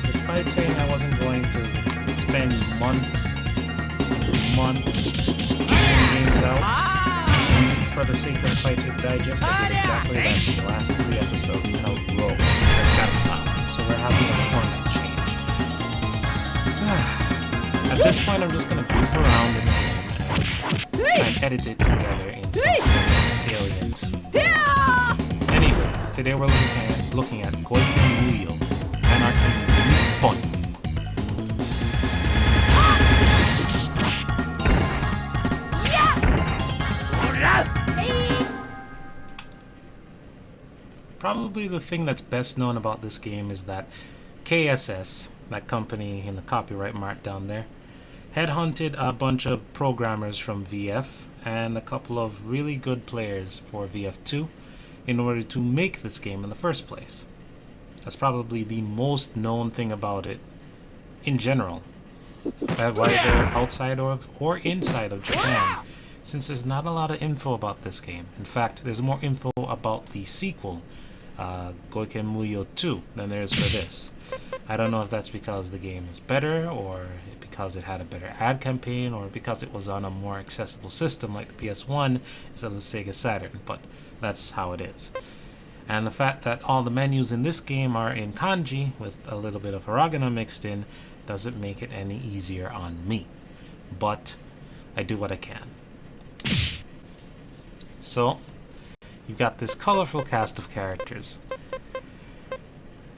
despite saying I wasn't going to spend months figuring games out, for the sake of Fighter's Digest, I did exactly that for the last 3 episodes without grow. That's gotta stop. So we're having a format change. At this point, I'm just gonna goof around in the game and try and edit it together in some sort of salient. Anyway, today we're looking at Goiken Muyou, Anarchy Nippon. Probably the thing that's best known about this game is that KSS, that company in the copyright mark down there, headhunted a bunch of programmers from VF and a couple of really good players for VF2 in order to make this game in the first place. That's probably the most known thing about it in general, whether outside or inside of Japan, since there's not a lot of info about this game. In fact, there's more info about the sequel, Goiken Muyou 2, than there is for this. I don't know if that's because the game is better, or because it had a better ad campaign, or because it was on a more accessible system like the PS1 instead of the Sega Saturn, but that's how it is. And the fact that all the menus in this game are in kanji with a little bit of hiragana mixed in doesn't make it any easier on me. But I do what I can. So, you've got this colorful cast of characters.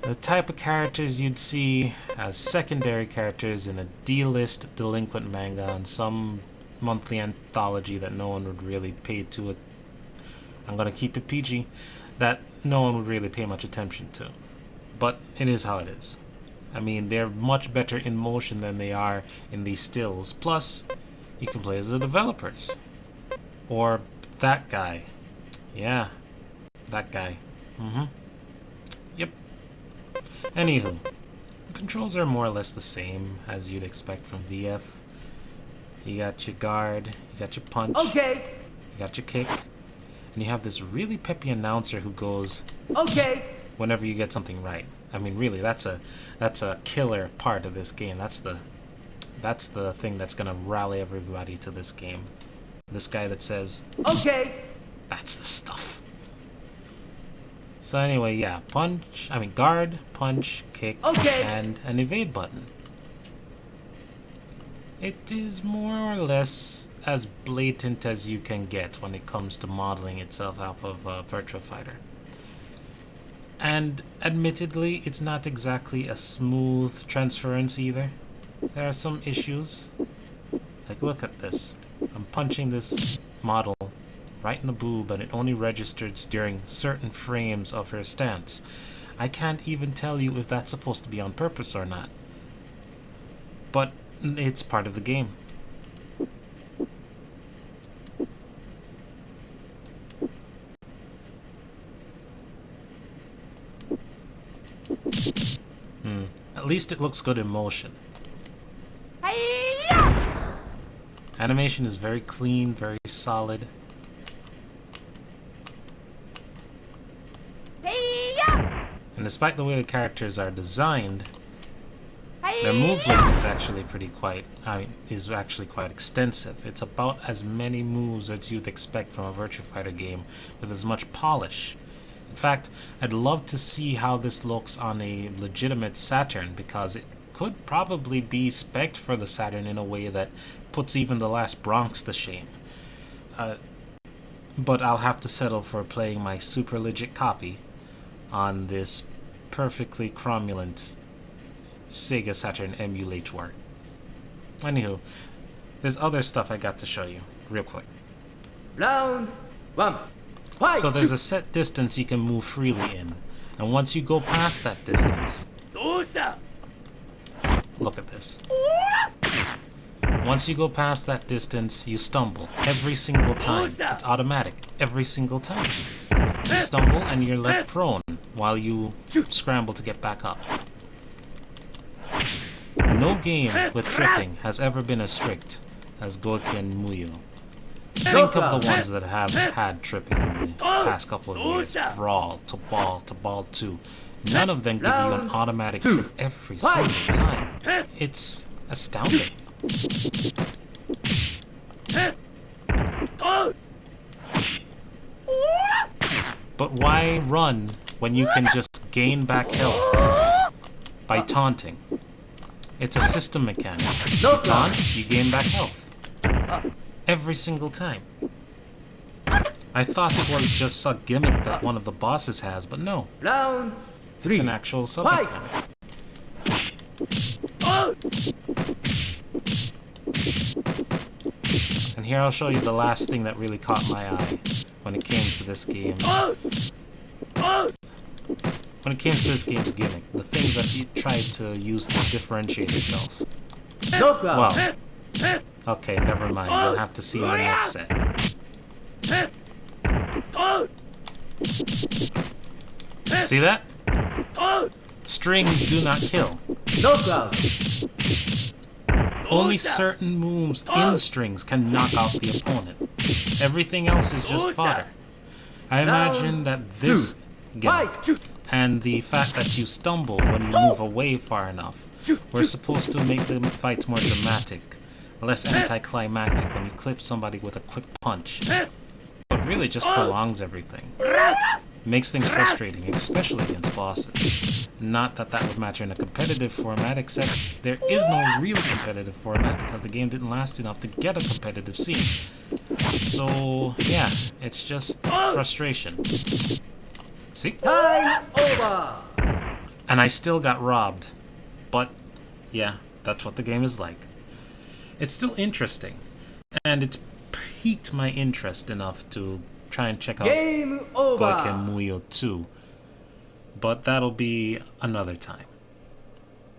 The type of characters you'd see as secondary characters in a D-list delinquent manga and some monthly anthology that no one would really pay to it. I'm gonna keep it PG, that no one would really pay much attention to. But it is how it is. I mean, they're much better in motion than they are in these stills. Plus, you can play as the developers. Or that guy. Yeah, that guy. Yep. Anywho, the controls are more or less the same as you'd expect from VF. You got your guard, you got your punch, you got your kick, and you have this really peppy announcer who goes, whenever you get something right. I mean, really, that's a killer part of this game. That's the thing that's gonna rally everybody to this game. This guy that says, that's the stuff. So anyway, yeah, guard, punch, kick, and an evade button. It is more or less as blatant as you can get when it comes to modeling itself off of Virtua Fighter. And admittedly, it's not exactly a smooth transference either. There are some issues. Like, look at this. I'm punching this model right in the boob, and it only registers during certain frames of her stance. I can't even tell you if that's supposed to be on purpose or not. But it's part of the game. At least it looks good in motion. Animation is very clean, very solid. And despite the way the characters are designed, their move list is actually quite extensive. It's about as many moves as you'd expect from a Virtua Fighter game with as much polish. In fact, I'd love to see how this looks on a legitimate Saturn, because it could probably be spec'd for the Saturn in a way that puts even the last Bronx to shame. But I'll have to settle for playing my super legit copy on this perfectly cromulent Sega Saturn emulator. Anywho, there's other stuff I got to show you real quick. Round 1. Fight. So there's a set distance you can move freely in, and once you go past that distance, look at this. Once you go past that distance, you stumble every single time. It's automatic every single time. You stumble and you're left prone while you scramble to get back up. No game with tripping has ever been as strict as Goiken Muyou. Think of the ones that have had tripping in the past couple of years. Brawl to Ball 2. None of them give you an automatic trip every single time. It's astounding. But why run when you can just gain back health by taunting? It's a system mechanic. You taunt, you gain back health. Every single time. I thought it was just a gimmick that one of the bosses has, but no. Round It's 3. an actual sub-mechanic. And here I'll show you the last thing that really caught my eye when it came to this game's gimmick, the things that it tried to use to differentiate itself. Knockout. Well, okay, never mind. You'll have to see in the next set. See that? Strings do not kill. Knockout. Only certain moves in strings can knock out the opponent. Everything else is just fodder. I imagine that this gimmick and the fact that you stumble when you move away far enough were supposed to make the fights more dramatic, less anticlimactic when you clip somebody with a quick punch. But really just prolongs everything. Makes things frustrating, especially against bosses. Not that that would matter in a competitive format, except there is no real competitive format because the game didn't last enough to get a competitive scene. So, yeah, it's just frustration. See? Time over. And I still got robbed. But, yeah, that's what the game is like. It's still interesting. And it's piqued my interest enough to try and check out Game over. Goiken Muyou 2. But that'll be another time.